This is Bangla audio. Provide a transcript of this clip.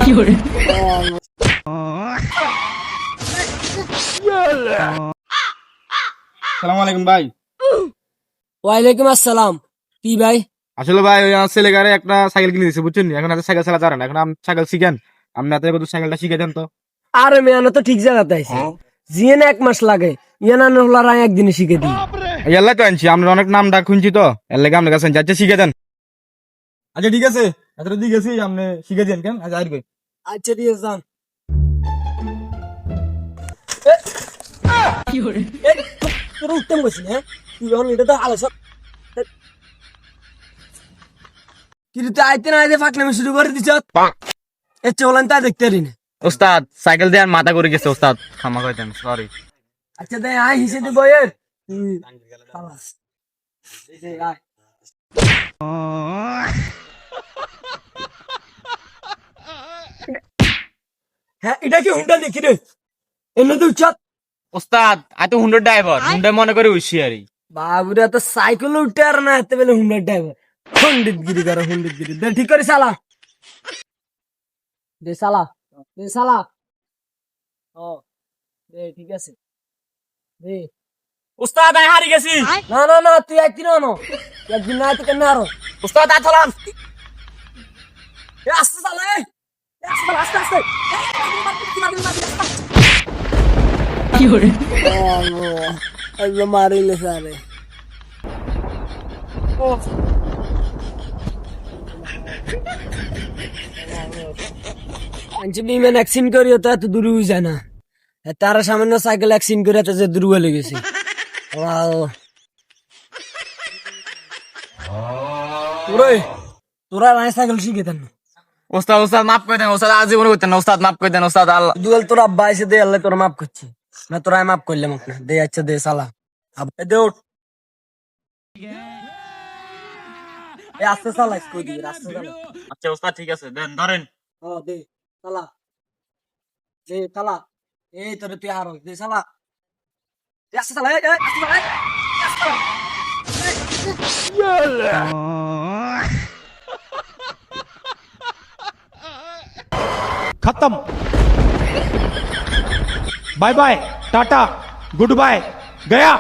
সালাম আলাইকুম ভাই। ওয়ালাইকুম আসসালাম। কি ভাই? আসলে ভাই ওই আমার ছেলেকারে একটা সাইকেল কিনে দিছে বুঝছেন, এখন হাতে সাইকেল চালা জানেন, এখন সাইকেল শিখেন, আপনি হাতে কত সাইকেলটা শিখে দেন তো। আরে মেয়ানো তো ঠিক জায়গাতে আইছে। জিয়ে না 1 মাস লাগে, ইয়ানা নহলার একদিনে শিখে দিই। এল্লাই তো আনছি, আপনার অনেক নাম ডাক শুনছি তো, এর লাগে আপনার কাছে যাচ্ছে শিখে দেন। আচ্ছা ঠিক আছে, এতটা দিয়ে গেছি, আপনি শিখে দেন কেন? আচ্ছা আসবে। আচ্ছা দিয়ে যান। তোর উত্তম কইছিস হ্যাঁ? তুই অন এটা তো আলো সব। কিন্তু তুই আইতে না আইতে ফাকনামি শুরু করে দিছ। এ চলেন তা দেখতে রি না। ওস্তাদ সাইকেল দিয়ে আর মাথা করে গেছে ওস্তাদ, ক্ষমা করে দেন, সরি। আচ্ছা দে আই হিসে দি বয়ের। খালাস। এই যে আয়। হ্যাঁ এটা কি হুন্ডা দেখি রে? এনে তো উচ্চাত। ওস্তাদ আই তো হুন্ডার ড্রাইভার, হুন্ডা মনে করে হুঁশিয়ারি। বাবুরে তো সাইকেল উঠে আর না এত বেলে হুন্ডার ড্রাইভার হুন্ডিতগিরি করে হুন্ডিতগিরি দে ঠিক করে চালা দে চালা দে চালা ও দে ঠিক আছে দে ওস্তাদ আই হারি গেছি। না না না তুই একদিন আনো একদিন না তুই কেন আরো ওস্তাদ আই চলাম। এ আস্তে চালা এ আস্তে চালা, আস্তে আস্তে কি হরে আল্লাহ মারিলে সারে বিমান অ্যাক্সিডেন্ট করিও তো এত দূর হয়ে যায় না, তারা সামান্য সাইকেল অ্যাক্সিডেন্ট করে এত যে দূর হয়ে গেছে। তোরা নাই সাইকেল শিখে দেন ওস্তাদ ওস্তাদ মাফ করে দেন ওস্তাদ, আজীবন করতেন না ওস্তাদ, মাফ করে দেন ওস্তাদ। আল্লাহ দুয়াল তোর আব্বা এসে দে আল্লাহ তোরা মাফ করছি না, তোরা মাফ করলাম না দে আচ্ছা দে সালা আব্বা দে উঠ এ আস্তে সালা কই দি রাস্তা সালা আচ্ছা ওস্তাদ ঠিক আছে, দেন ধরেন। ও দে সালা দে সালা এই তোরে তুই হারো দে সালা এ আস্তে সালা এ আস্তে সালা खत्म। Bye bye tata good bye गया।